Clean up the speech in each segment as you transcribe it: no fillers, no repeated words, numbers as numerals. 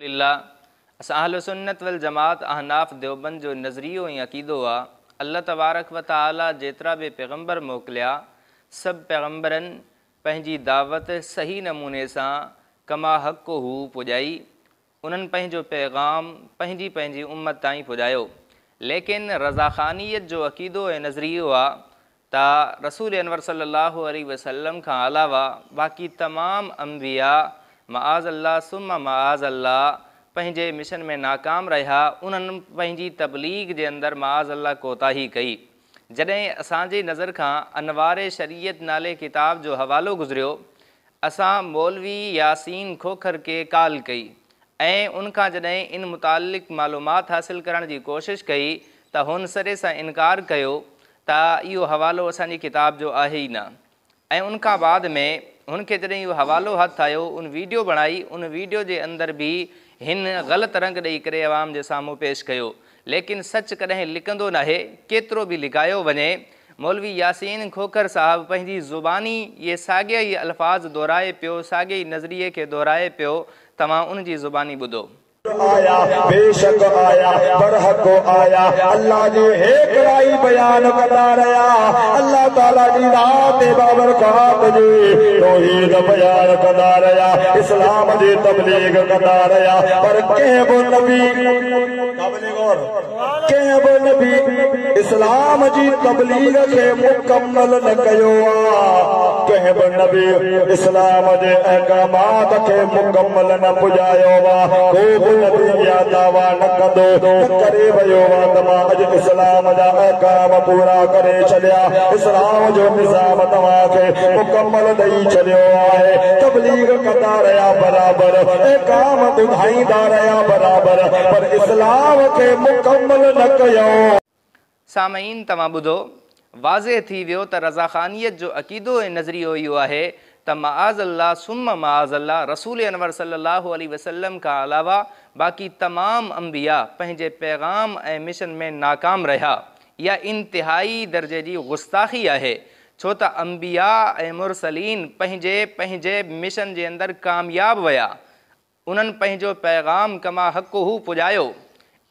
असां अहल सुन्नत वल जमात अहनाफ देवबंद जो नज़रियो ऐं अक़ीदो आहे अल्लाह तबारक व तआला जेतिरा बि पैगम्बर मोकिलिया सभु पैगम्बरनि पंहिंजी दावत सही नमूने सां कमा हक़ हू पुॼाई। उन्हनि पंहिंजो पैगाम पंहिंजी पंहिंजी उम्मत ताईं पुॼायो। लेकिन रज़ाख़ानियत जो अक़ीदो ऐं नज़रियो आहे त रसूल अनवर सल्लल्लाहु अलैहि वसल्लम खां अलावा बाक़ी तमामु अंबिया मआज़ अल्लाह सुम्मा मआज़ अल्लाह पंहिंजे मिशन में नाकाम रहा। उन्हनि पंहिंजी तबलीग जे अंदरि मआज़ अल्लाह कोताही कई। जॾहिं असांजी नज़र खां अनवारे शरीयत नाले किताब जो हवालो गुज़रियो, असां मौलवी यासीन खोखर के कॉल कई ऐं उनखां जॾहिं इन मुतालिक़ मालूमात हासिल करण जी कोशिश कई त हुन सरे सां इनकार कयो त इहो हवालो असांजी किताब जो आहे ई न। ऐं उनखां बाद में हुनखे जॾहिं इहो हवालो हथु आयो, उन वीडियो बणाई, उन वीडियो जे अंदरि बि हिन ग़लति रंग ॾेई करे अवाम जे साम्हूं पेश कयो। लेकिन सच कॾहिं लिकंदो नाहे, केतिरो बि लिकायो वञे। मौलवी यासीन खोखर साहब पंहिंजी ज़ुबानी ये साॻिया ई अल्फाज़ दोहराए पियो, साॻिए ई नज़रिए खे दोहराए पियो। तव्हां उन जी ज़ुबानी ॿुधो। आया बेशक आया बरहक आया अल्लाह जी हेकड़ाई बयान कंदा रहा। अल्लाह ताला जी रात बाबरकात जी तौहीद बयान कंदा रहा, इस्लाम जी तबलीग कंदा रहा। पर कंहिं बि नबी इस्लाम जी तबलीग खे मुकम्मल न कयो आहे। कंहिं बि नबी इस्लाम जे अहकामात खे मुकम्मल न पुॼायो आहे। नबी दावा न कंदो करे वियो आहे त मां अॼु इस्लाम जा अहकाम पूरा करे छॾिया, इस्लाम जो निज़ाम तव्हांखे मुकम्मल ॾेई छॾियो आहे। तबलीग कंदा रहिया बराबर, अहकाम ॿुधाईंदा रहिया बराबर, पर इस्लाम खे मुकम्मल न कयो। सामईन तव्हां ॿुधो, वाज़े थी वियो त रज़ाख़ानियत जो अक़ीदो ऐं नज़रियो इहो आहे त मआज़ अल्लाह सुम्मा मआज़ अल्लाह रसूल अनवर सल्लल्लाहु अलैहि वसल्लम खां अलावा बाक़ी तमामु अंबिया पंहिंजे पैगाम ऐं मिशन में नाकाम रहा। इहा इंतिहाई दर्जे जी गुस्ताखी आहे, छो त अंबिया ऐं मुरसलीन पंहिंजे पंहिंजे मिशन जे अंदरि कामयाब विया। उन्हनि पंहिंजो पैगाम कमा हक़ हू पुॼायो।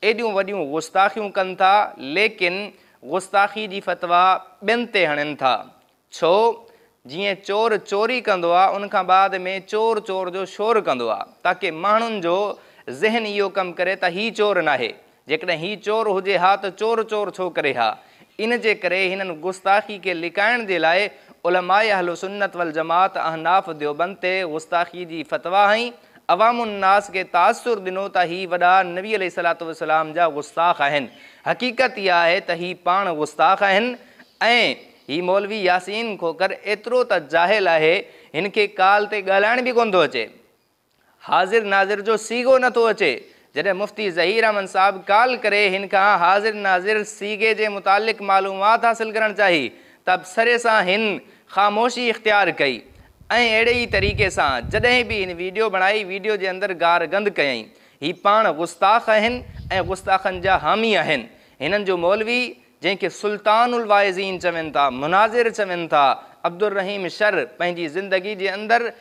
एॾियूं वॾियूं गुस्ताखियूं कनि था, लेकिन गुस्ताखी जी फतवा ॿियनि ते हणनि था। छो? जीअं चोर चोरी कंदो आहे, उनखां बाद में चोर चोर जो शोर कंदो आहे, ताकी माण्हुनि जो ज़हन इहो कमु करे त हीउ चोर नाहे। जेकॾहिं हीउ चोर हुजे हा त चोर चोर छो करे हा। इन जे करे हिननि गुस्ताखी खे लिकाइण जे लाइ उलमाए अहल सुन्नत वल जमात अहनाफ देवबंद ते गुस्ताखी जी फतवा हई। अवामुन्नास खे तासुर ॾिनो त हीअ वॾा नबी अलैहिस्सलातु वस्सलाम जा गुस्ताख़ आहिनि। हक़ीक़त इहा आहे त हीअ पाण गुस्ताख़ आहिनि ऐं ही मौलवी यासीन खोखर एतिरो त जाहिल आहे, हिन खे काल ते ॻाल्हाइण बि कोन थो अचे, हाज़िर नाज़िर जो सीगो नथो अचे। जॾहिं मुफ़्ती ज़हीर अहमद साहब काल करे हिन खां हाज़िर नाज़िर सीगे जे मुतालिक़ मालूमात हासिल करणु चाही त सरे सां हिन ख़ामोशी इख़्तियार कई ऐं अहिड़े ई तरीक़े सां जॾहिं बि हिन वीडियो बणाई, वीडियो जे अंदरि गार गंद कयईं। हीअ पाण गुस्ताख़ आहिनि ऐं गुस्ताखनि जा हामी आहिनि। हिननि जो मौलवी जंहिंखे सुल्तानुल वाइज़ीन चवनि था, मुनाज़िर चवनि था, अब्दुल रहीम शर पंहिंजी ज़िंदगी जे अंदरि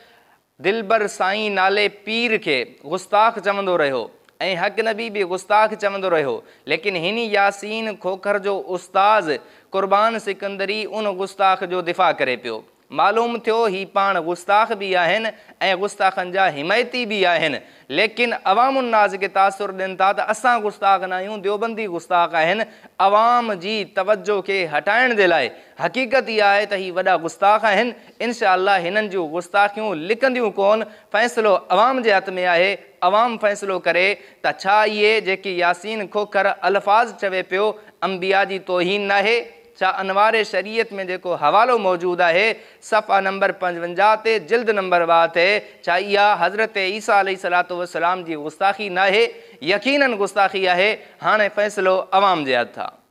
दिलबर साईं नाले पीर खे गुस्ताख़ चवंदो रहियो ऐं हक़ नबी बि गुस्ताख़ चवंदो रहियो। लेकिन हिन यासीन खोखर जो उस्ताज़ क़ुर्बान सिकंदरी उन गुस्ताख़ जो दिफ़ा करे पियो। मालूम थियो ही पाण गुस्ताख़ बि आहिनि ऐं गुस्ताखनि जा हिमायती बि आहिनि। लेकिन अवामुन्नास खे तासुर ॾियनि था त असां गुस्ताख़ न आहियूं, देवबंदी गुस्ताख़ आहिनि। अवाम जी तवजो खे हटाइण जे लाइ हक़ीक़त इहा आहे त हीअ वॾा गुस्ताख़ आहिनि। इनशा अल्लाह हिननि जूं गुस्ताखियूं लिकंदियूं कोन, फ़ैसिलो अवाम जे हथ में आहे। अवाम फ़ैसिलो करे त छा इहे जेके यासीन खोखर अल्फाज़ चवे पियो अंबिया जी तौहीन नाहे। छा अनवारे शरीयत में जेको हवालो मौजूदु आहे सफ़ा नंबर 55 ते जिल्द नंबर 2 ते, छा इहा हज़रत ईसा अलैहिस्सलातु वस्सलाम जी गुस्ताखी नाहे? यकीनन गुस्ताखी आहे। हाणे फ़ैसिलो अवाम जे हथ आहे।